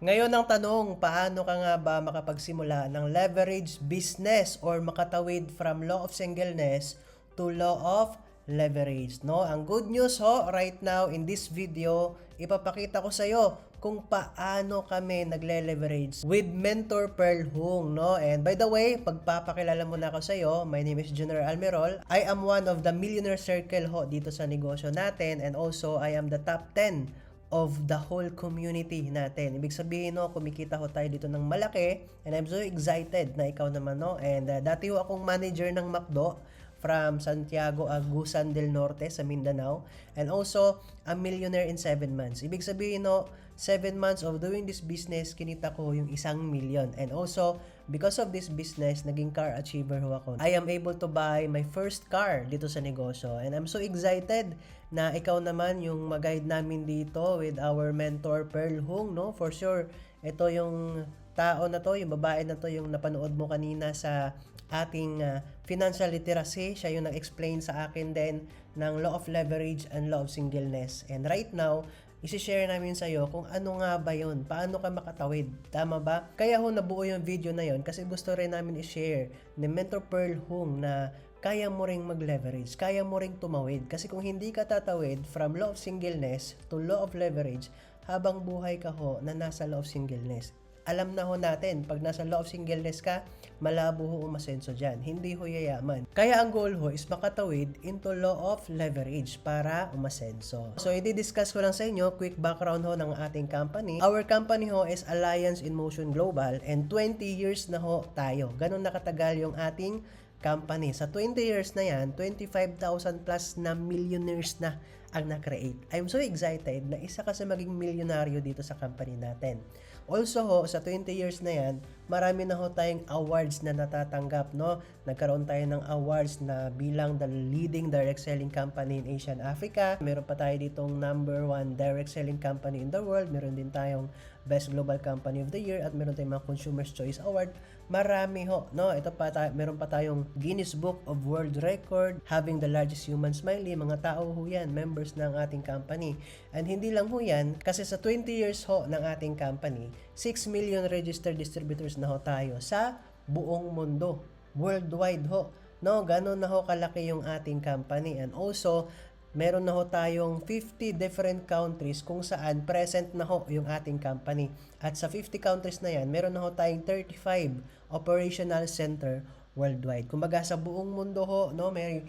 Ngayon ang tanong, paano ka nga ba makapagsimula ng leverage business or makatawid from law of singleness to law of leverage, no? Ang good news ho, right now in this video, ipapakita ko sa iyo kung paano kami nagle-leverage with Mentor Pearl Hung, no? And by the way, pagpapakilala muna ako sa iyo, my name is Junior Almerol. I am one of the millionaire circle ho dito sa negosyo natin, and also I am the top 10 of the whole community natin. Ibig sabihin, no, kumikita ho tayo dito ng malaki, and I'm so excited na ikaw naman, no? And dati ho akong manager ng McDo from Santiago, Agusan del Norte sa Mindanao, and also a millionaire in 7 months. Ibig sabihin, no, 7 months of doing this business, kinita ko yung 1,000,000. And also, because of this business, naging car achiever ho ako. I am able to buy my first car dito sa negosyo. And I'm so excited na ikaw naman yung mag-guide namin dito with our mentor Pearl Hung, no? For sure, ito yung tao na to, yung babae na to, yung napanood mo kanina sa ating financial literacy. Siya yung nag-explain sa akin din ng law of leverage and law of singleness. And right now, isi-share namin sa iyo kung ano nga ba yun, paano ka makatawid, tama ba? Kaya ho nabuo yung video na yun kasi gusto rin namin i-share ni Mentor Pearl Hung na kaya mo ring mag-leverage, kaya mo ring tumawid. Kasi kung hindi ka tatawid from law of singleness to law of leverage, habang buhay ka ho na nasa law of singleness, alam na ho natin, pag nasa law of singleness ka, malabo ho umasenso dyan. Hindi ho yayaman. Kaya ang goal ho is makatawid into law of leverage para umasenso. So, i-discuss ko lang sa inyo, quick background ho ng ating company. Our company ho is Alliance in Motion Global, and 20 years na ho tayo. Ganun nakatagal yung ating company. Sa 20 years na yan, 25,000 plus na millionaires na ang na-create. I'm so excited na isa ka sa maging milyonaryo dito sa company natin. Also ho, sa 20 years na yan, marami na ho tayong awards na natatanggap, no? Nagkaroon tayo ng awards na bilang the leading direct selling company in Asia and Africa. Meron pa tayo ditong number 1 direct selling company in the world. Meron din tayong Best Global Company of the Year, at meron tayong mga Consumer's Choice Award. Marami ho, no? Ito pa meron pa tayong Guinness Book of World Record, having the largest human smiley. Mga tao ho yan, members ng ating company. And hindi lang ho yan, kasi sa 20 years ho ng ating company, 6 million registered distributors na ho tayo sa buong mundo. Worldwide ho. No, ganun na ho kalaki yung ating company. And also, meron na ho tayong 50 different countries kung saan present na ho yung ating company. At sa 50 countries na yan, meron na ho tayong 35 operational center worldwide. Kumbaga sa buong mundo ho, no, may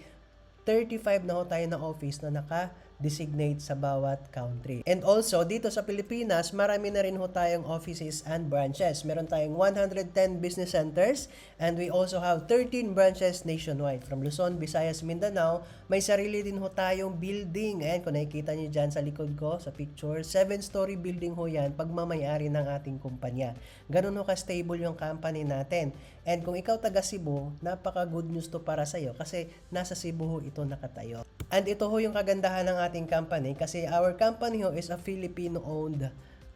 35 na ho tayo na office na naka-designate sa bawat country. And also, dito sa Pilipinas, marami na rin ho tayong offices and branches. Meron tayong 110 business centers, and we also have 13 branches nationwide. From Luzon, Visayas, Mindanao, may sarili din ho tayong building. Ayan, kung nakikita nyo dyan sa likod ko, sa picture, 7-story building ho yan, pagmamayari ng ating kumpanya. Ganun ho ka-stable yung company natin. And kung ikaw taga Cebu, napaka-good news to para sa'yo kasi nasa Cebu ho ito nakatayo. And ito ho yung kagandahan ng ating company kasi our company ho is a Filipino-owned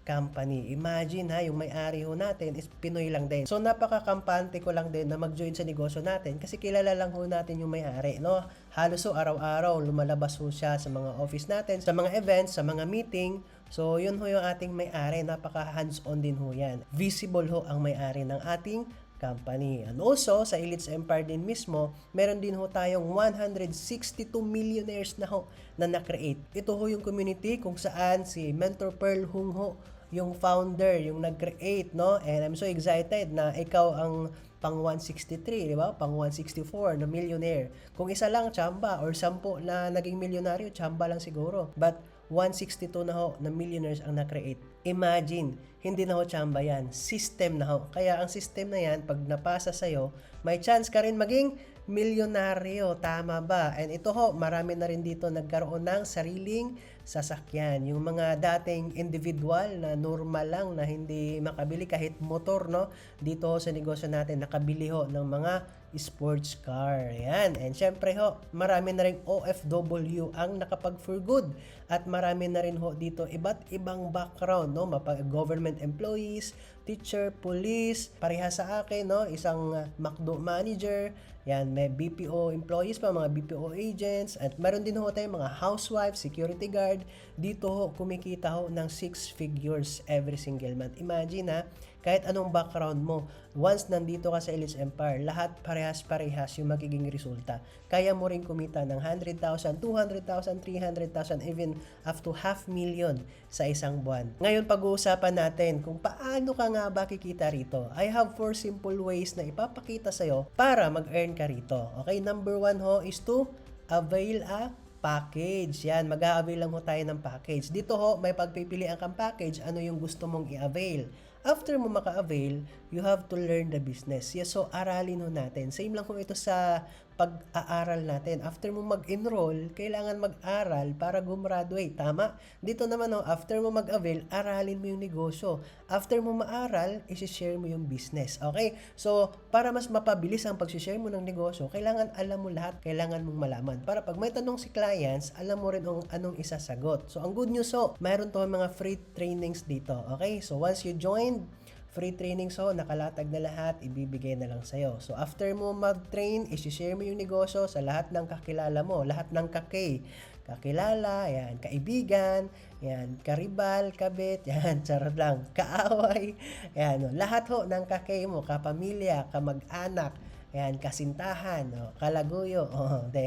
company. Imagine ha, yung may-ari ho natin is Pinoy lang din. So napaka-kampante ko lang din na mag-join sa negosyo natin kasi kilala lang ho natin yung may-ari, no? Halos ho araw-araw lumalabas ho siya sa mga office natin, sa mga events, sa mga meeting. So yun ho yung ating may-ari, napaka-hands-on din ho yan. Visible ho ang may-ari ng ating company. And also, sa Elites Empire din mismo, meron din ho tayong 162 millionaires na ho na na-create. Ito ho yung community kung saan si Mentor Pearl Hung ho, yung founder, yung nag-create, no? And I'm so excited na ikaw ang pang 163, di ba? Pang 164 na millionaire. Kung isa lang, tsamba, or 10 na naging milyonaryo, tsamba lang siguro. But 162 na ho na millionaires ang na-create. Imagine, hindi na ho tsamba yan. System na ho. Kaya ang system na yan, pag napasa sa'yo, may chance ka rin maging milyonaryo. Tama ba? And ito ho, marami na rin dito nagkaroon ng sariling sasakyan. Yung mga dating individual na normal lang na hindi makabili kahit motor, no? Dito sa negosyo natin, nakabili ho ng mga sports car. Yan. And syempre ho, marami na rin OFW ang nakapag-for good. At marami na rin ho dito iba't ibang background, no? Government employees, teacher, police, pareha sa akin, no? Isang McDo manager. Yan, may BPO employees pa, mga BPO agents, at meron din ho tayong mga housewife, security guard. Dito ho, kumikita ho ng 6 figures every single month. Imagine ha, kahit anong background mo, once nandito ka sa Elites Empire, lahat parehas-parehas yung magiging resulta. Kaya mo rin kumita ng 100,000, 200,000, 300,000, even up to 500,000 sa isang buwan. Ngayon, pag-uusapan natin kung paano ka nga ba kikita rito. I have 4 simple ways na ipapakita sa'yo para mag-earn ka rito. Okay, number 1 ho is to avail a package. Yan, mag-a-avail lang ho tayo ng package. Dito ho, may pagpipilian kang package, ano yung gusto mong i-avail. After mo maka-avail, you have to learn the business. Yes, so aralin ho natin. Same lang ho ito sa pag-aaral natin. After mo mag-enroll, kailangan mag-aral para gumraduate. Tama? Dito naman ho, after mo mag-avail, aralin mo yung negosyo. After mo maaral, isi-share mo yung business. Okay? So, para mas mapabilis ang pag-share mo ng negosyo, kailangan alam mo lahat, kailangan mong malaman. Para pag may tanong si clients, alam mo rin anong isasagot. So, ang good news ho, mayroon to mga free trainings dito. Okay? So, once you join, free training, so nakalatag na lahat, ibibigay na lang sa'yo. So after mo mag-train, isi-share mo yung negosyo sa lahat ng kakilala mo, lahat ng kakilala, yan, kaibigan, yan, karibal, kabit, yan, charot lang, kaaway, yan, lahat ho ng mo, kapamilya, kamag-anak, yan, kasintahan, kalaguyo,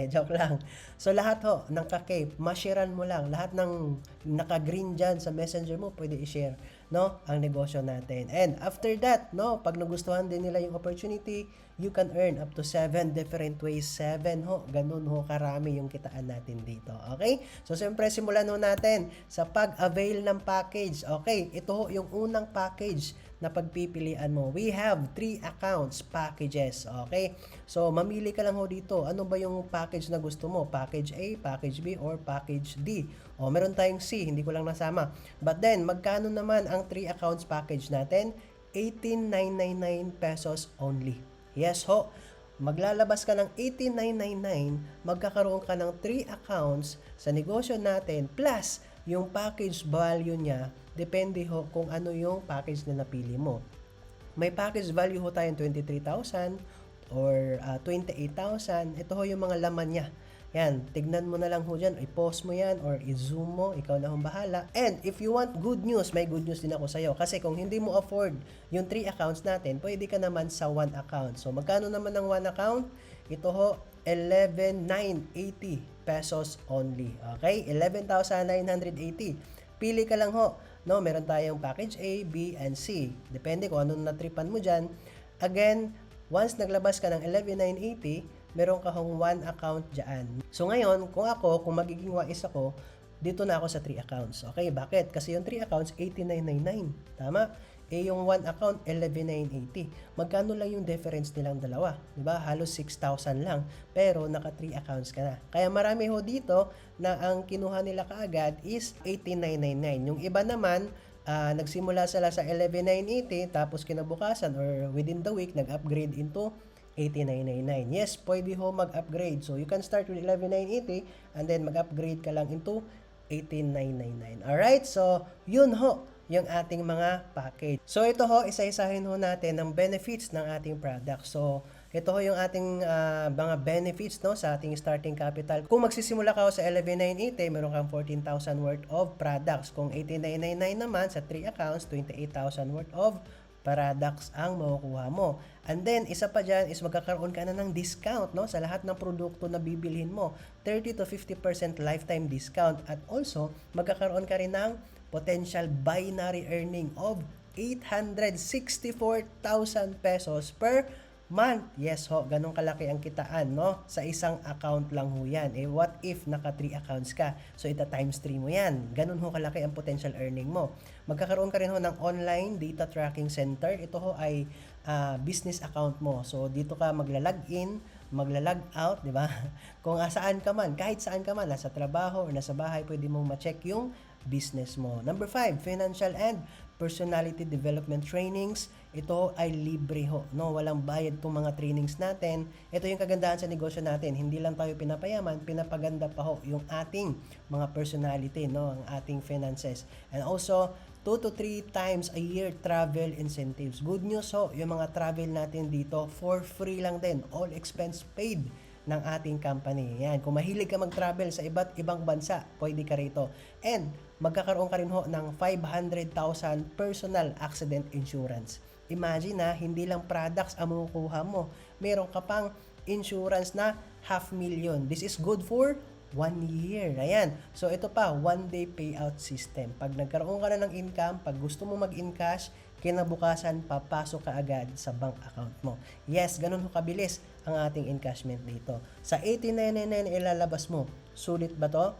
joke lang. So, lahat ho, ng masharean mo lang. Lahat ng naka-green dyan sa messenger mo, pwede i-share, no, ang negosyo natin. And after that, no, pag nagustuhan din nila yung opportunity, you can earn up to 7 different ways. 7 ho, ganun ho, karami yung kitaan natin dito. Okay? So, siyempre, simulan ho natin sa pag-avail ng package. Okay, ito ho, yung unang package na pagpipilian mo. We have 3 accounts packages. Okay? So, mamili ka lang ho dito. Ano ba yung package na gusto mo? Package A, package B, or package D? O, meron tayong C. Hindi ko lang nasama. But then, magkano naman ang 3 accounts package natin? 18,999 pesos only. Yes ho. Maglalabas ka ng 18,999, magkakaroon ka ng 3 accounts sa negosyo natin plus yung package value niya, depende ho kung ano yung package na napili mo. May package value ho tayong 23,000 or 28,000. Ito ho yung mga laman niya. Yan, tignan mo na lang ho dyan, i-pause mo yan or i-zoom mo, ikaw na hong bahala. And if you want good news, may good news din ako sa'yo. Kasi kung hindi mo afford yung 3 accounts natin, pwede ka naman sa 1 account. So magkano naman ang 1 account? Ito ho, 11,980 pesos only. Okay? 11,980. Pili ka lang ho. No, meron tayong package A, B, and C. Depende kung anong natripan mo dyan. Again, once naglabas ka ng 11,980, meron ka hong 1 account dyan. So ngayon, kung magiging wais ako, dito na ako sa 3 accounts. Okay, bakit? Kasi yung 3 accounts, 18,999. Tama? Yung 1 account, 11,980. Magkano lang yung difference nilang dalawa? Diba? Halos 6,000 lang. Pero naka 3 accounts ka na. Kaya marami ho dito na ang kinuha nila kaagad is 18,999. Yung iba naman, nagsimula sila sa 11,980 tapos kinabukasan or within the week, nag-upgrade into 18,999. Yes, pwede ho mag-upgrade. So, you can start with 11,980 and then mag-upgrade ka lang into 18,999. Alright? So, yun ho yung ating mga package. So, ito ho, isa-isahin ho natin ang benefits ng ating product. So, ito ho yung ating mga benefits, no, sa ating starting capital. Kung magsisimula ka ho sa 11,980, meron kang 14,000 worth of products. Kung 18,999 naman sa 3 accounts, 28,000 worth of products ang makukuha mo. And then, isa pa dyan is magkakaroon ka na ng discount, no, sa lahat ng produkto na bibilhin mo. 30 to 50% lifetime discount. At also, magkakaroon ka rin ng potential binary earning of 864,000 pesos per month. Yes ho, ganun kalaki ang kitaan, no? Sa isang account lang ho yan. What if naka 3 accounts ka? So, ita times 3 mo yan. Ganun ho kalaki ang potential earning mo. Magkakaroon ka rin ho ng online data tracking center. Ito ho ay business account mo. So, dito ka magla-log in, magla-log out, di ba? Kung saan ka man, kahit saan ka man, nasa trabaho o nasa bahay, pwede mong ma-check yung business mo. Number 5, financial and personality development trainings. Ito ay libre ho, no? Walang bayad tong mga trainings natin. Ito yung kagandahan sa negosyo natin. Hindi lang tayo pinapayaman, pinapaganda pa ho yung ating mga personality, no? Ang ating finances. And also, 2 to 3 times a year travel incentives. Good news ho, yung mga travel natin dito for free lang din. All expense paid ng ating company. Yan, kung mahilig ka mag-travel sa iba't ibang bansa, pwede ka rito. And magkakaroon ka rin ho ng 500,000 personal accident insurance. Imagine na, hindi lang products ang makukuha mo. Meron ka pang insurance na 500,000. This is good for 1 year. Ayan. So, ito pa, 1-day payout system. Pag nagkaroon ka na ng income, pag gusto mo mag-encash, kinabukasan, papasok ka agad sa bank account mo. Yes, ganun ho kabilis ang ating encashment dito. Sa 1899 ilalabas mo, sulit ba to?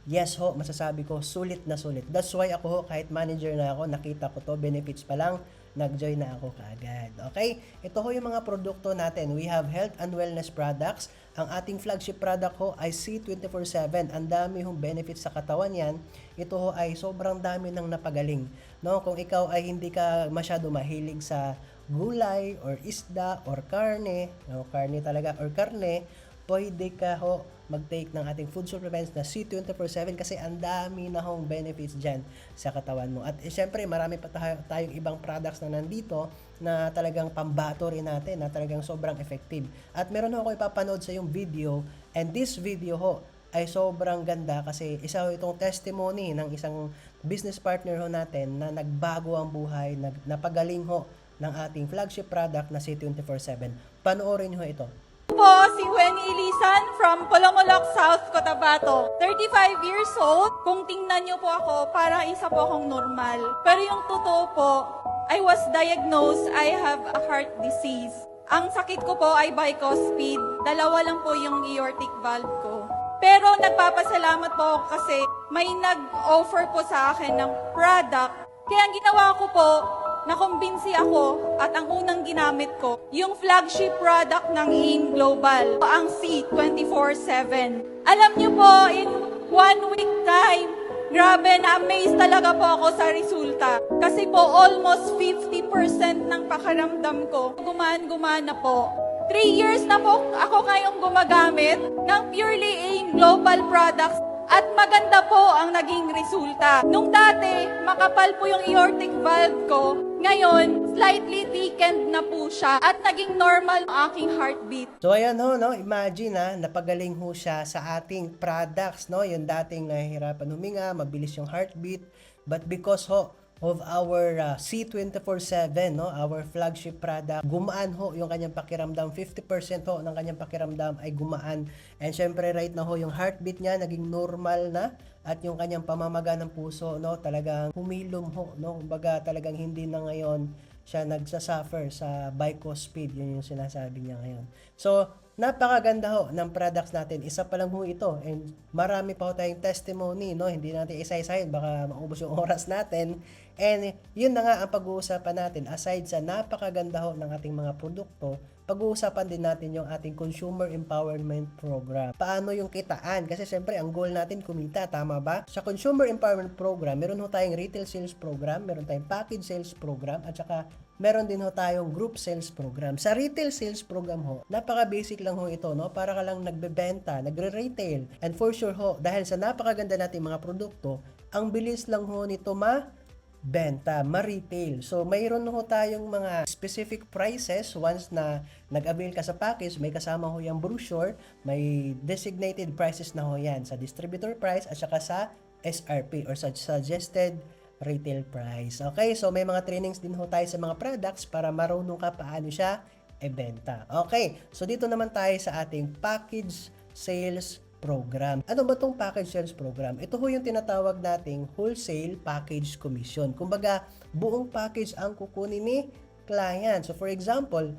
Yes ho, masasabi ko, sulit na sulit. That's why ako ho, kahit manager na ako, nakita ko to, benefits pa lang, nag-join na ako kaagad. Okay? Ito ho yung mga produkto natin. We have health and wellness products. Ang ating flagship product ho ay C24/7. Ang dami hong benefits sa katawan yan. Ito ho ay sobrang dami ng napagaling. No? Kung ikaw ay hindi ka masyado mahilig sa gulay or isda or karne, no? Karne talaga or karne, pwede ka ho mag-take ng ating food supplements na C24/7 kasi ang dami na hong benefits dyan sa katawan mo. At syempre, marami pa tayong ibang products na nandito na talagang pambato rin natin, na talagang sobrang effective. At meron ho ako ipapanood sa yung video, and this video ho ay sobrang ganda kasi isa ho itong testimony ng isang business partner ho natin na nagbago ang buhay, napagaling ho ng ating flagship product na C24/7. Panoorin ho ito. Po, si Wenny Ilisan from Polomolok, South Cotabato. 35 years old. Kung tingnan niyo po ako, parang isa po akong normal. Pero yung totoo po, I was diagnosed I have a heart disease. Ang sakit ko po ay bicuspid. 2 lang po yung aortic valve ko. Pero nagpapasalamat po ako kasi may nag-offer po sa akin ng product. Kaya ang ginawa ko po, nakumbinsi ako at ang unang ginamit ko, yung flagship product ng AIM Global, ang C24/7. Alam niyo po, in 1 week time, grabe, na-amaze talaga po ako sa resulta. Kasi po, almost 50% ng pakaramdam ko, gumana po. 3 years na po ako ngayong gumagamit ng purely AIM Global products. At maganda po ang naging resulta. Nung dati, makapal po yung aortic valve ko. Ngayon, slightly thickened na po siya at naging normal ang aking heartbeat. So ayan ho, no? Imagine napagaling ho siya sa ating products, no? Yung dating nahihirapan huminga, mabilis yung heartbeat. But because ho, of our C24/7, no, our flagship product, gumaan ho yung kanyang pakiramdam. 50% ho ng kanyang pakiramdam ay gumaan. And syempre right na ho yung heartbeat niya naging normal na, at yung kanyang pamamaga ng puso, no, talagang humilom ho, no. Kumbaga talagang hindi na ngayon siya nagsasuffer sa bicuspid, yun yung sinasabi niya ngayon. So napakaganda ho ng products natin. Isa pa lang ho ito, and marami pa ho tayong testimony, no? Hindi natin isa-isahin, baka maubos yung oras natin. And yun na nga ang pag-uusapan natin. Aside sa napakaganda ho ng ating mga produkto, pag-uusapan din natin yung ating Consumer Empowerment Program. Paano yung kitaan? Kasi syempre ang goal natin kumita, tama ba? Sa Consumer Empowerment Program, meron ho tayong retail sales program, meron tayong package sales program, at saka meron din ho tayong group sales program. Sa retail sales program ho, napaka-basic lang ho ito, no? Para ka lang nagbebenta, nagre-retail. And for sure ho, dahil sa napakaganda nating mga produkto, ang bilis lang ho nito benta, ma-retail. So, mayroon ho tayong mga specific prices once na nag-avail ka sa package, may kasama ho yung brochure, may designated prices na ho yan sa distributor price at saka sa SRP or sa suggested retail price. Okay, so may mga trainings din ho tayo sa mga products para marunong ka paano siya ibenta. Okay, so dito naman tayo sa ating package sales program. Ano ba tong package sales program? Ito ho yung tinatawag nating wholesale package commission. Kumbaga, buong package ang kukunin ni client. So for example,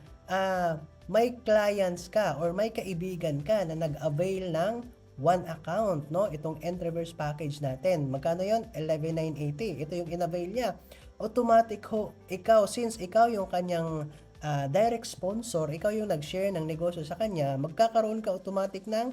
may clients ka or may kaibigan ka na nag-avail ng one account, no? Itong Entreverse package natin. Magkano yon? 11,980. Ito yung in-avail niya. Automatic ho, ikaw, since ikaw yung kanyang direct sponsor, ikaw yung nag-share ng negosyo sa kanya, magkakaroon ka automatic ng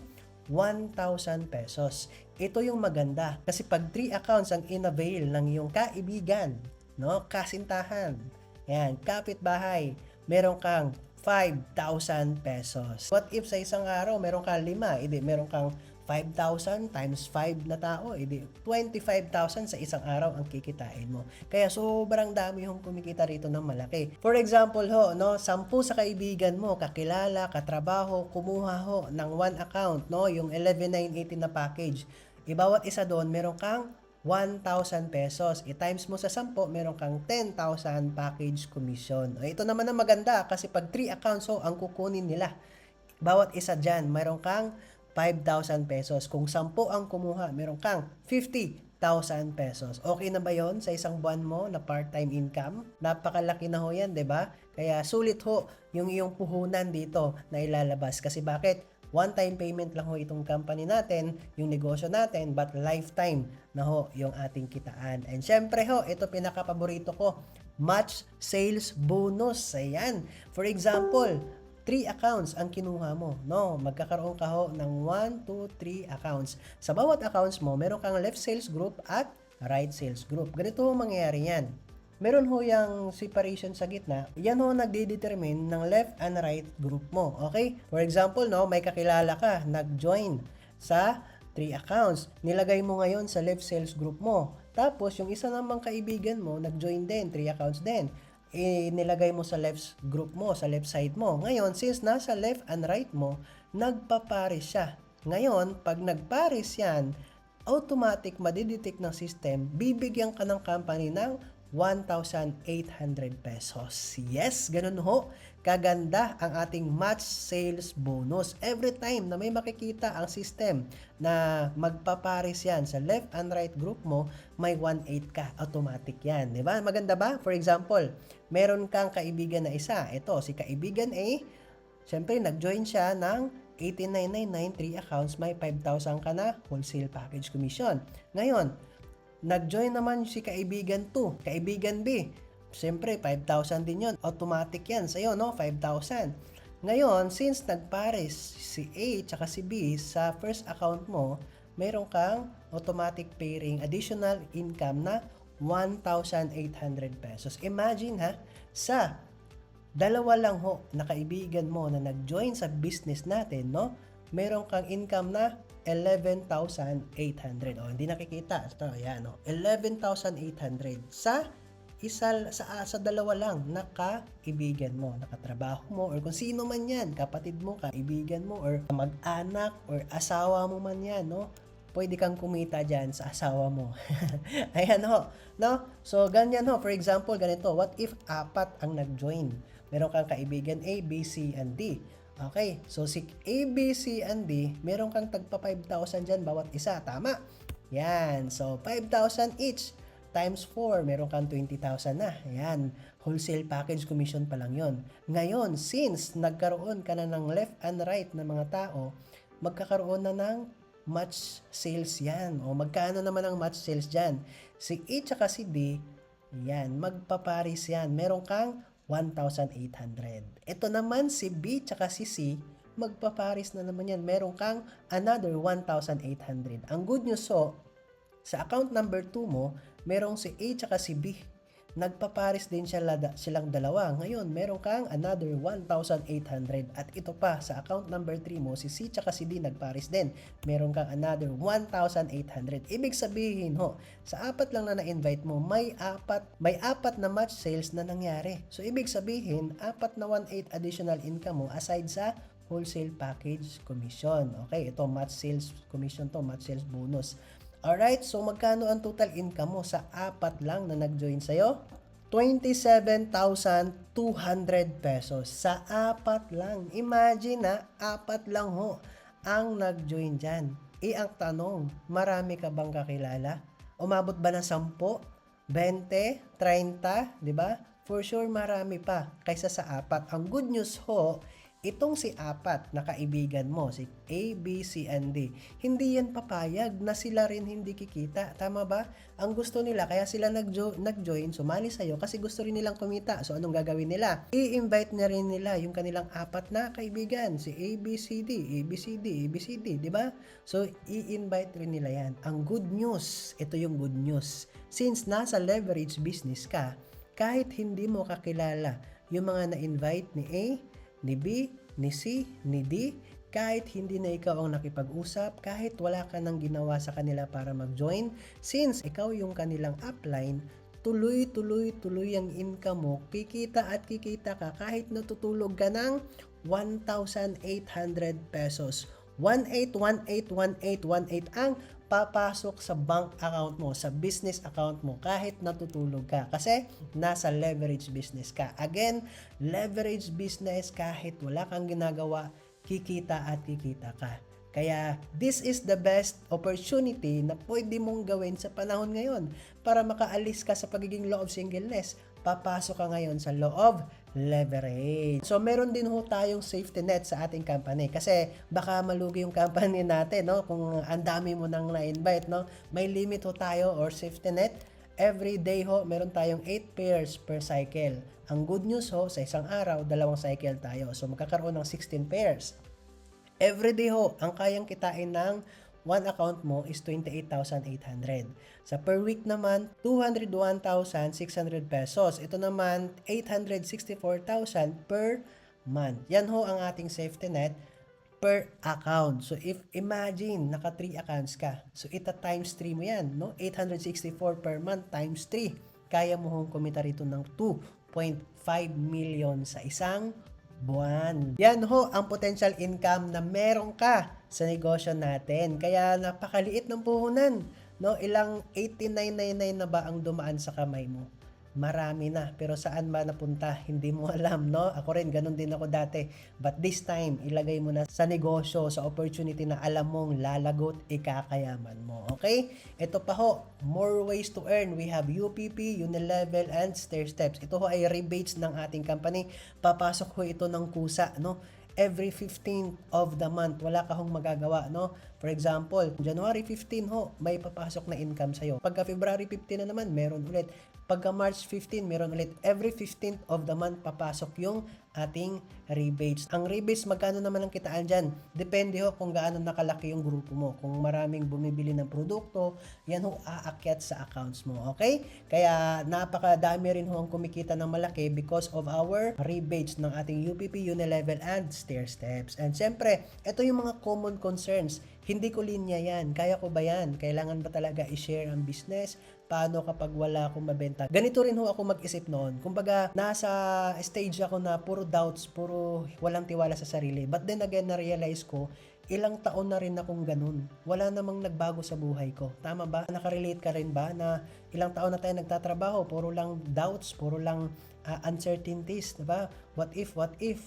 1,000 pesos. Ito yung maganda. Kasi pag 3 accounts ang in-avail ng iyong kaibigan, no? Kasintahan, yan, kapitbahay, meron kang 5,000 pesos. What if sa isang araw meron kang 5, meron kang 5,000 times 5 na tao, edi 25,000 sa isang araw ang kikitain mo. Kaya sobrang dami yung kumikita rito ng malaki. For example ho, no, 10 sa kaibigan mo, kakilala, katrabaho, kumuha ho ng one account, no, yung 11,980 na package. Ibawat isa doon, meron kang 1,000 pesos. I-times mo sa 10, meron kang 10,000 package commission. Ito naman ang maganda kasi pag 3 accounts ho, ang kukunin nila. Bawat isa dyan, meron kang 5,000 pesos. Kung 10 ang kumuha, meron kang 50,000 pesos. Okay na ba yon sa isang buwan mo na part-time income? Napakalaki na ho yan, 'di ba? Kaya sulit ho yung iyong puhunan dito na ilalabas. Kasi bakit? One-time payment lang ho itong company natin, yung negosyo natin, but lifetime na ho yung ating kitaan. And syempre ho, ito pinaka-paborito ko, match sales bonus. Ayan. For example, 3 accounts ang kinuha mo, no? Magkakaroon ka ho ng 1, 2, 3 accounts. Sa bawat accounts mo, meron kang left sales group at right sales group. Ganito ho mangyayari yan. Meron ho yung separation sa gitna. Yan ho nagde-determine ng left and right group mo. Okay? For example, no, may kakilala ka, nag-join sa 3 accounts. Nilagay mo ngayon sa left sales group mo. Tapos, yung isa namang kaibigan mo, nag-join din, 3 accounts din. Nilagay mo sa left group mo, sa left side mo. Ngayon, since nasa left and right mo, nagpapares siya. Ngayon, pag nagpares yan, automatic madidetect ng system, bibigyan ka ng company ng 1,800 pesos. Yes, ganun ho. Kaganda ang ating match sales bonus. Every time na may makikita ang system na magpapares yan sa left and right group mo, may 1,800 ka. Automatic yan. Diba? Maganda ba? For example, meron kang kaibigan na isa. Ito, si kaibigan A, syempre nag-join siya ng 18,999 accounts, may 5,000 ka na wholesale package commission. Ngayon, nag-join naman si kaibigan 2, kaibigan B. Siyempre, 5,000 din yon. Automatic yan sa'yo, no? 5,000. Ngayon, since nagpares si A tsaka si B sa first account mo, meron kang automatic pairing additional income na 1,800 pesos. Imagine ha, sa dalawa lang ho na kaibigan mo na nag-join sa business natin, no? Meron kang income na 11,800. O, hindi nakikita. Ito, yan, no? 11,800 sa sa dalawa lang na kaibigan mo, nakatrabaho mo, or kung sino man yan, kapatid mo, kaibigan mo, or mag-anak, or asawa mo man yan, no? Pwede kang kumita dyan sa asawa mo. Ayan ho, no? So, ganyan ho. For example, ganito, what if 4 ang nag-join? Meron kang kaibigan A, B, C, and D. Okay, so si A, B, C, and D, meron kang tagpa 5,000 dyan bawat isa. Tama? Yan. So, 5,000 each times 4, meron kang 20,000 na. Yan. Wholesale package commission pa lang yon. Ngayon, since nagkaroon ka na ng left and right na mga tao, magkakaroon na ng match sales yan. O magkano naman ang match sales dyan? Si A tsaka si D, yan, magpaparis yan. Meron kang 1,800. Ito naman si B tsaka si C, magpaparis na naman yan. Meron kang another 1,800. Ang good news so, sa account number 2 mo, merong si A tsaka si B. Nagpaparis din silang dalawa. Ngayon, meron kang another 1,800. At ito pa, sa account number 3 mo, si C tsaka si D nagparis din. Meron kang another 1,800. Ibig sabihin ho, sa 4 lang na na-invite mo, may 4 na match sales na nangyari. So, ibig sabihin, 4 na 1,800 additional income mo aside sa wholesale package commission. Okay, ito match sales commission to, match sales bonus. Alright, so magkano ang total income mo sa 4 lang na nag-join sa'yo? 27,200 pesos sa 4 lang. Imagine na, 4 lang ho ang nag-join dyan. Ang tanong, marami ka bang kakilala? Umabot ba ng 10, 20, 30, di ba? For sure, marami pa kaysa sa 4. Ang good news ho, itong si 4 na kaibigan mo, si A, B, C, and D, hindi yan papayag na sila rin hindi kikita. Tama ba? Ang gusto nila, kaya sila nag-join, sumali sa'yo kasi gusto rin nilang kumita. So, anong gagawin nila? I-invite na rin nila yung kanilang 4 na kaibigan, si A, B, C, D, A, B, C, D, A, B, C, D, di ba? So, i-invite rin nila yan. Ang good news, ito yung good news. Since nasa leverage business ka, kahit hindi mo kakilala yung mga na-invite ni A, ni B, ni C, ni D, kahit hindi na ikaw ang nakipag-usap, kahit wala ka nang ginawa sa kanila para mag-join, since ikaw yung kanilang upline, tuloy ang income mo, kikita at kikita ka kahit natutulog ka ng 1,800 pesos. 18 ang papasok sa bank account mo, sa business account mo kahit natutulog ka kasi nasa leverage business ka. Again, leverage business kahit wala kang ginagawa, kikita at kikita ka. Kaya this is the best opportunity na pwede mong gawin sa panahon ngayon para makaalis ka sa pagiging law of singleness. Papasok ka ngayon sa law of leverage. So meron din ho tayong safety net sa ating company kasi baka malugi yung company natin, no? Kung ang dami mo nang na-invite, no? May limit ho tayo or safety net. Every day ho, meron tayong 8 pairs per cycle. Ang good news ho, sa isang araw, 2 cycle tayo. So magkakaroon ng 16 pairs. Every day ho, ang kayang kitain ng one account mo is 28,800. Sa per week naman, 201,600 pesos. Ito naman, 864,000 per month. Yan ho ang ating safety net per account. So if imagine, naka 3 accounts ka. So ita times 3 mo yan, no? 864 per month times 3. Kaya mo hong kumita rito ng 2.5 million sa isang buwan. Yan ho ang potential income na meron ka sa negosyo natin. Kaya napakaliit ng puhunan, no? Ilang 8999 na ba ang dumaan sa kamay mo? Marami na, pero saan ba napunta? Hindi mo alam, no? Ako rin, ganun din ako dati. But this time, ilagay mo na sa negosyo, sa opportunity na alam mong lalagot, ikakayaman mo. Okay? Ito pa ho, more ways to earn. We have UPP, Unilevel, and Stair Steps. Ito ho ay rebates ng ating company. Papasok ho ito ng kusa, no? Every 15th of the month, wala ka hong magagawa, no? For example, January 15 ho, may papasok na income sa'yo. Pagka February 15 na naman, meron ulit. Pagka March 15, meron ulit. Every 15th of the month, papasok yung ating rebates. Ang rebates, magkano naman ang kitaan dyan? Depende ho kung gaano nakalaki yung grupo mo. Kung maraming bumibili ng produkto, yan ho aakyat sa accounts mo. Okay? Kaya napakadami rin ho ang kumikita ng malaki because of our rebates ng ating UPP, Unilevel, and Stair Steps. And syempre, ito yung mga common concerns. Hindi ko linya yan. Kaya ko ba yan? Kailangan ba talaga i-share ang business? Paano kapag wala akong mabenta? Ganito rin ho ako mag-isip noon. Kumbaga, nasa stage ako na puro doubts, puro walang tiwala sa sarili. But then again, na-realize ko, ilang taon na rin akong ganun. Wala namang nagbago sa buhay ko. Tama ba? Nakarelate ka rin ba na ilang taon na tayo nagtatrabaho, puro lang doubts, puro lang uncertainties, diba? What if,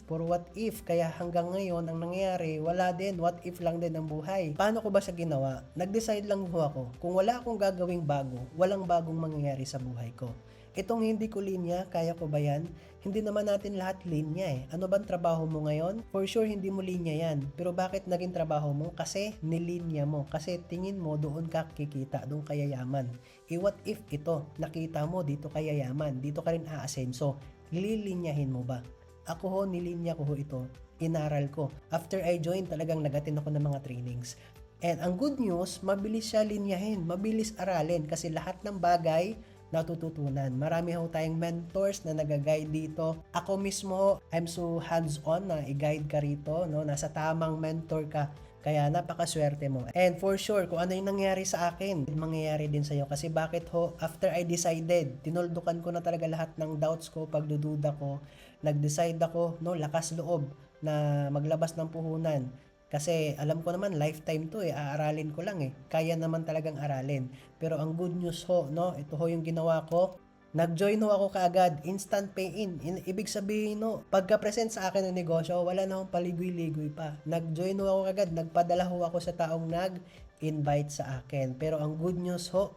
puro what if. Kaya hanggang ngayon, ang nangyayari, wala din, what if lang din ang buhay. Paano ko ba siya ginawa? Nag-decide lang ho ako, kung wala akong gagawing bago, walang bagong mangyayari sa buhay ko. Itong hindi ko linya, kaya ko ba yan? Hindi naman natin lahat linya eh. Ano bang trabaho mo ngayon? For sure, hindi mo linya yan. Pero bakit naging trabaho mo? Kasi nilinya mo. Kasi tingin mo, doon ka kikita, doon kaya yaman. What if ito, nakita mo, dito kaya yaman, dito ka rin aasenso. Lilinyahin mo ba? Ako ho, nilinya ko ho ito. Inaral ko. After I joined, talagang nagatin ako ng mga trainings. And ang good news, mabilis siya linyahin, mabilis aralin kasi lahat ng bagay natututunan. Marami ho tayong mentors na nag-guide dito. Ako mismo, I'm so hands-on na i-guide ka rito, no? Nasa tamang mentor ka. Kaya napakaswerte mo. And for sure, kung ano yung nangyari sa akin, mangyayari din sa'yo. Kasi bakit ho, after I decided, tinuldukan ko na talaga lahat ng doubts ko, pagdududa ko, nag-decide ako, no, lakas loob na maglabas ng puhunan. Kasi alam ko naman lifetime to aaralin ko lang Kaya naman talagang aralin. Pero ang good news ho, no, ito ho yung ginawa ko. Nag-join ho ako kaagad, instant pay-in. Ibig sabihin no, pagka-present sa akin ng negosyo, wala na akong paligoy-ligoy pa. Nag-join ho ako kaagad, nagpadala ho ako sa taong nag-invite sa akin. Pero ang good news ho,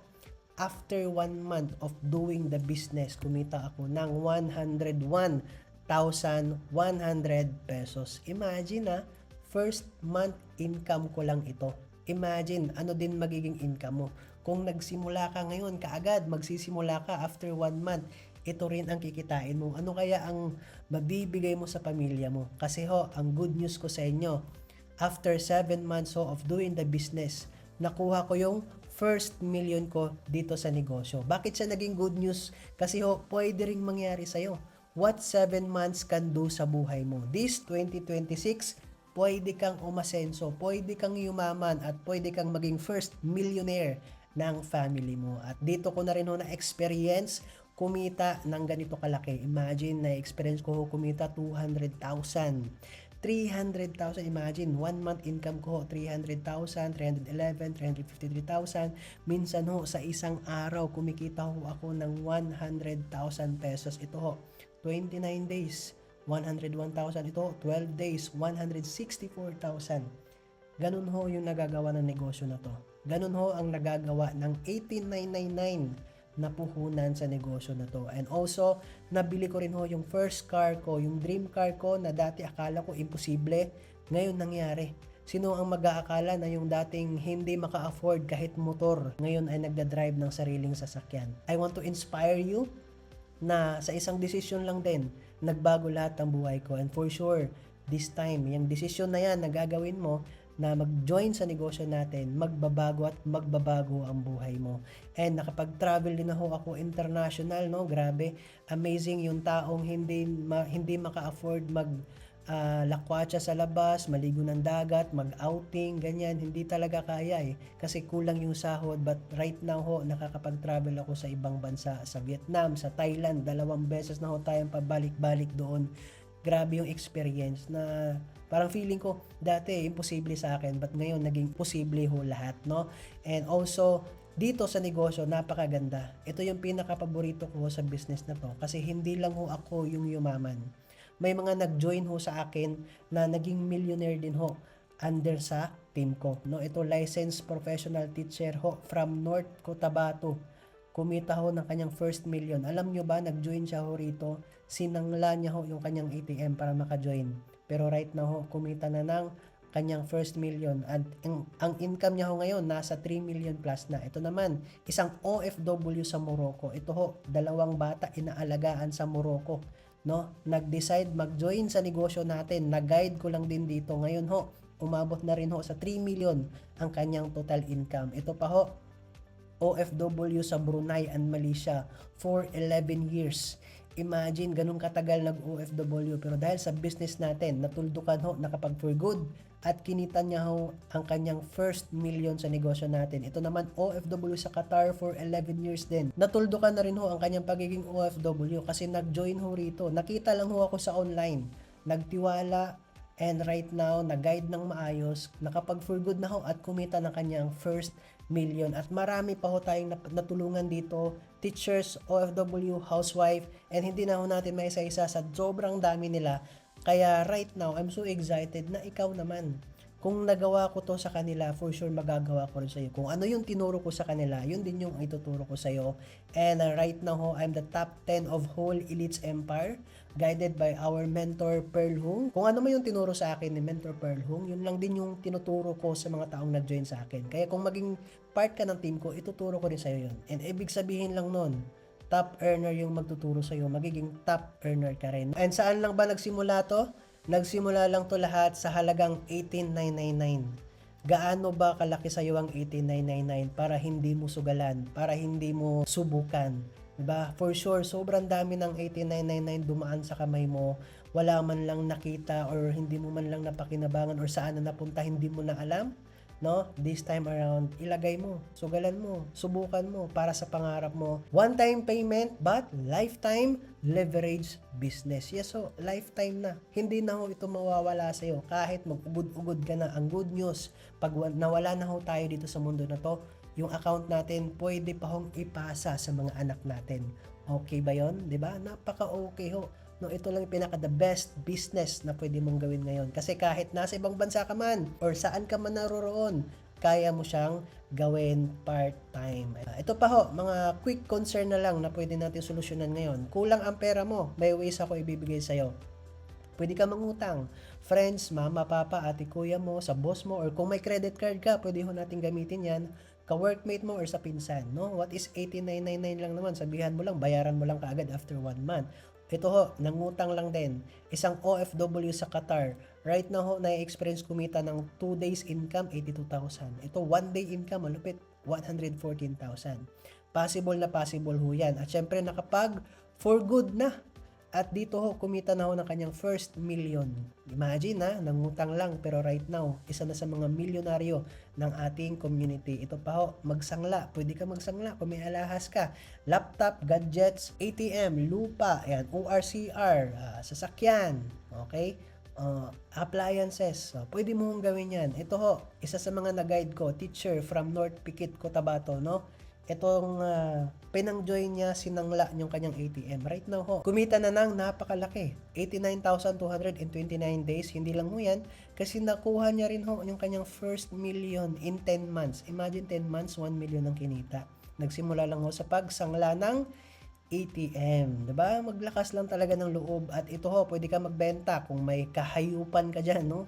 after 1 month of doing the business, kumita ako ng 101,100 pesos. Imagine first month income ko lang ito. Imagine, ano din magiging income mo. Kung nagsimula ka ngayon, kaagad, magsisimula ka after 1 month, ito rin ang kikitain mo. Ano kaya ang mabibigay mo sa pamilya mo? Kasi ho, ang good news ko sa inyo, after 7 months of doing the business, nakuha ko yung first million ko dito sa negosyo. Bakit siya naging good news? Kasi ho, pwede ring mangyari sa'yo. What 7 months can do sa buhay mo? This 2026, pwede kang umasenso, pwede kang yumaman, at pwede kang maging first millionaire ng family mo. At dito ko na rin ho na-experience kumita ng ganito kalaki. Imagine, na-experience ko ho kumita 200,000. 300,000, imagine, 1 month income ko, 300,000, 311, 353,000. Minsan ho, sa isang araw, kumikita ho ako ng 100,000 pesos. Ito ho, 29 days, 101,000. Ito ho, 12 days, 164,000. Ganun ho yung nagagawa ng negosyo na to. Ganun ho ang nagagawa ng 18,999 na puhunan sa negosyo na to. And also, nabili ko rin ho yung first car ko, yung dream car ko na dati akala ko imposible, ngayon nangyari. Sino ang mag-aakala na yung dating hindi maka-afford kahit motor, ngayon ay nagda-drive ng sariling sasakyan? I want to inspire you na sa isang desisyon lang din, nagbago lahat ng buhay ko. And for sure, this time, yung desisyon na yan na gagawin mo, na mag-join sa negosyo natin, magbabago at magbabago ang buhay mo. And nakapag-travel din ako international, no? Grabe, amazing yung taong hindi maka-afford lakwatsa sa labas, maligo ng dagat, mag-outing, ganyan, hindi talaga kaya kasi kulang yung sahod. But right now ho, nakakapag-travel ako sa ibang bansa, sa Vietnam, sa Thailand, 2 beses na ho tayong pabalik-balik doon. Grabe yung experience na parang feeling ko dati imposible sa akin, but ngayon naging posible ho lahat, no? And also dito sa negosyo, napakaganda. Ito yung pinaka-paborito ko sa business na to kasi hindi lang ho ako yung yumaman. May mga nag-join ho sa akin na naging millionaire din ho under sa team ko, no? Ito licensed professional teacher ho from North Cotabato. Kumita ho ng kanyang first million. Alam nyo ba, nag-join siya ho rito, sinangla niya ho yung kanyang ATM para maka-join. Pero right now ho, kumita na ng kanyang first million. At ang income niya ho ngayon, nasa 3 million plus na. Ito naman, isang OFW sa Morocco. Ito ho, 2 bata inaalagaan sa Morocco. No? Nag-decide mag-join sa negosyo natin. Nag-guide ko lang din dito. Ngayon ho, umabot na rin ho sa 3 million ang kanyang total income. Ito pa ho, OFW sa Brunei and Malaysia for 11 years. Imagine, ganun katagal nag-OFW, pero dahil sa business natin, natuldukan ho, nakapag for good, at kinita niya ho ang kanyang first million sa negosyo natin. Ito naman, OFW sa Qatar for 11 years din. Natuldukan na rin ho ang kanyang pagiging OFW kasi nag-join ho rito. Nakita lang ho ako sa online, nagtiwala, and right now, nag-guide ng maayos, nakapag for good na ho at kumita ng kanyang first million. At marami pa ho tayong natulungan dito, teachers, OFW, housewife, and hindi na ho natin may isa-isa sa sobrang dami nila. Kaya right now, I'm so excited na ikaw naman. Kung nagawa ko to sa kanila, for sure magagawa ko rin sa iyo. Kung ano yung tinuro ko sa kanila, yun din yung ituturo ko sa iyo. And right now ho, I'm the top 10 of whole Elites Empire, guided by our mentor Pearl Hung. Kung ano mo yung tinuro sa akin ni Mentor Pearl Hung, yun lang din yung tinuturo ko sa mga taong nag-join sa akin. Kaya kung maging part ka ng team ko, ituturo ko rin sa iyo yun. And ibig sabihin lang nun, top earner yung magtuturo sa iyo, magiging top earner ka rin. And saan lang ba nagsimula to? Nagsimula lang to lahat sa halagang 18,999. Gaano ba kalaki sa iyo ang 18,999 para hindi mo sugalan, para hindi mo subukan? Diba? For sure, sobrang dami ng 18,999 dumaan sa kamay mo, wala man lang nakita or hindi mo man lang napakinabangan or saan na napunta, hindi mo na alam. No? This time around, ilagay mo, sugalan mo, subukan mo para sa pangarap mo. One-time payment but lifetime leverage business. Yes, so lifetime na. Hindi na ho ito mawawala sa iyo kahit mag-ugod-ugod ka na. Ang good news, pag nawala na ho tayo dito sa mundo na to, yung account natin pwede pa hong ipasa sa mga anak natin. Okay ba yon? 'Di ba? Napaka-okay ho. No, ito lang pinaka the best business na pwede mong gawin ngayon. Kasi kahit nasa ibang bansa ka man or saan ka man naroroon, kaya mo siyang gawin part-time. Ito pa ho, mga quick concern na lang na pwede natin solusyonan ngayon. Kulang ang pera mo, may ways ako ibibigay sa'yo. Pwede ka mangutang. Friends, mama, papa, ate, kuya mo, sa boss mo, or kung may credit card ka, pwede ho natin gamitin yan. Ka-workmate mo or sa pinsan. No? What is 18,999 lang naman? Sabihan mo lang, bayaran mo lang kaagad after 1 month. Ito ho, nangutang lang din. Isang OFW sa Qatar. Right now ho, na-experience kumita ng 2 days income, 82,000. Ito, 1 day income, malupit, 114,000. Possible na possible ho yan. At syempre, nakapag for good na. At dito ho, kumita na ho ng kanyang first million. Imagine ha, nangutang lang pero right now, isa na sa mga milyonaryo ng ating community. Ito pa ho, magsangla. Pwede ka magsangla kung may alahas ka. Laptop, gadgets, ATM, lupa, ayan, ORCR, sasakyan, okay? Appliances. So, pwede mo hong gawin yan. Ito ho, isa sa mga na-guide ko, teacher from North Pikit, Cotabato, no? Itong pinang-join niya, sinangla yung kanyang ATM. Right now ho, kumita na ng napakalaki. 89,229 days. Hindi lang ho yan, kasi nakuha niya rin ho yung kanyang first million in 10 months. Imagine 10 months, 1 million ang kinita. Nagsimula lang ho sa pagsangla ng ATM. Diba? Maglakas lang talaga ng loob. At ito ho, pwede ka magbenta kung may kahayupan ka dyan, no?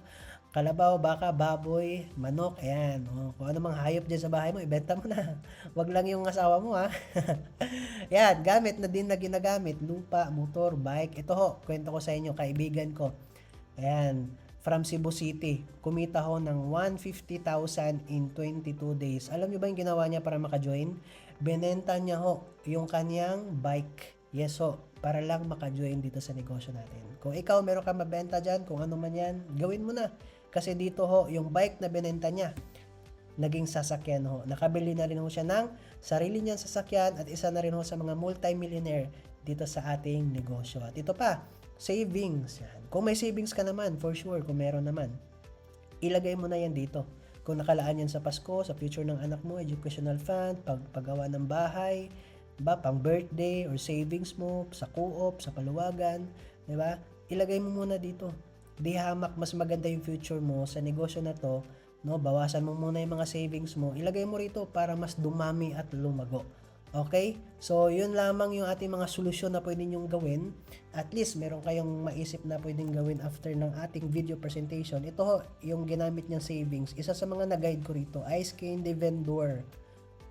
Kalabaw, baka, baboy, manok, ayan. O, kung ano mang hayop dyan sa bahay mo, ibenta mo na. Wag lang yung asawa mo, ha. Yan, gamit na din na ginagamit. Lupa, motor, bike. Ito ho, kwento ko sa inyo, kaibigan ko. Ayan, from Cebu City. Kumita ho ng 150,000 in 22 days. Alam niyo ba yung ginawa niya para maka-join? Benenta niya ho yung kanyang bike. Yes ho, para lang maka-join dito sa negosyo natin. Kung ikaw meron ka mabenta dyan, kung ano man yan, gawin mo na. Kasi dito ho, yung bike na binenta niya, naging sasakyan ho. Nakabili na rin ho siya ng sarili niyang sasakyan at isa na rin ho sa mga multi-millionaire dito sa ating negosyo. At ito pa, savings. Yan. Kung may savings ka naman, for sure, kung meron naman, ilagay mo na yan dito. Kung nakalaan yan sa Pasko, sa future ng anak mo, educational fund, paggawa ng bahay, diba, pang birthday or savings mo, sa co-op, sa paluwagan, diba? Ilagay mo muna dito. Di hamak, mas maganda yung future mo sa negosyo na to, no? Bawasan mo muna yung mga savings mo, ilagay mo rito para mas dumami at lumago. Okay? So, yun lamang yung ating mga solusyon na pwede nyong gawin. At least, meron kayong maisip na pwedeng gawin after ng ating video presentation. Ito ho, yung ginamit niyang savings. Isa sa mga na-guide ko rito, ice candy vendor.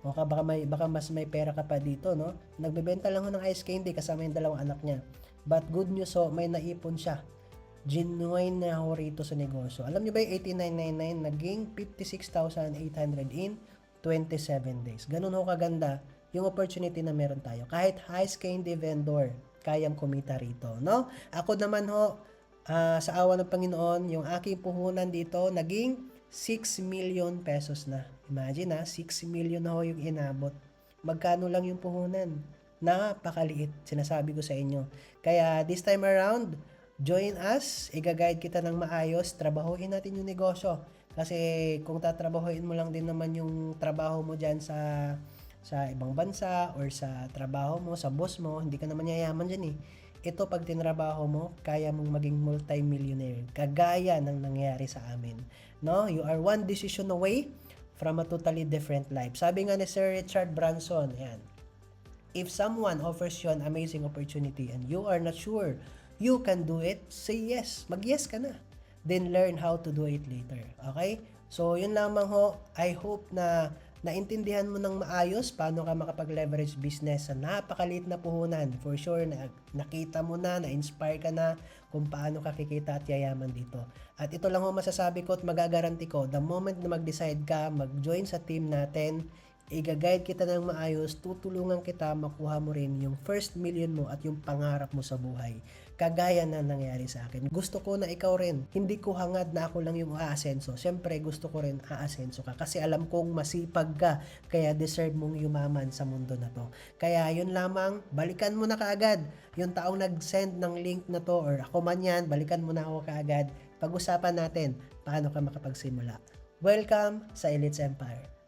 O baka mas may pera ka pa dito, no? Nagbebenta lang ho ng ice candy kasama yung dalawang anak niya. But good news ho, may naipon siya. Genuine na ho rito sa negosyo. Alam niyo ba yung 8999 naging 56,800 in 27 days. Ganun ho kaganda yung opportunity na meron tayo. Kahit ice candy vendor, kayang kumita rito, no? Ako naman ho, sa awa ng Panginoon, yung aking puhunan dito naging 6 million pesos na. Imagine 6 million na ho yung inabot. Magkano lang yung puhunan? Napakaliit, sinasabi ko sa inyo. Kaya this time around, join us, i-guide kita ng maayos, trabahuin natin yung negosyo. Kasi kung tatrabahuin mo lang din naman yung trabaho mo dyan sa ibang bansa or sa trabaho mo, sa boss mo, hindi ka naman yayaman dyan eh. Ito pag tinrabaho mo, kaya mong maging multi-millionaire. Kagaya ng nangyari sa amin. No? You are one decision away from a totally different life. Sabi nga ni Sir Richard Branson, ayan, if someone offers you an amazing opportunity and you are not sure you can do it, say yes. Mag-yes ka na. Then learn how to do it later. Okay? So, yun lamang ho. I hope na naintindihan mo ng maayos paano ka makapag-leverage business sa napakaliit na puhunan. For sure, nakita mo na-inspire ka na kung paano ka kikita at yayaman dito. At ito lang ho masasabi ko at magagaranti ko, the moment na mag-decide ka, mag-join sa team natin, i-guide kita ng maayos, tutulungan kita makuha mo rin yung first million mo at yung pangarap mo sa buhay. Kagaya na nangyari sa akin. Gusto ko na ikaw rin. Hindi ko hangad na ako lang yung aasenso. Siyempre, gusto ko rin aasenso ka. Kasi alam kong masipag ka. Kaya deserve mong yumaman sa mundo na to. Kaya yun lamang, balikan mo na kaagad. Yung taong nag-send ng link na to or ako man yan, balikan mo na ako kaagad. Pag-usapan natin paano ka makapagsimula. Welcome sa Elites Empire.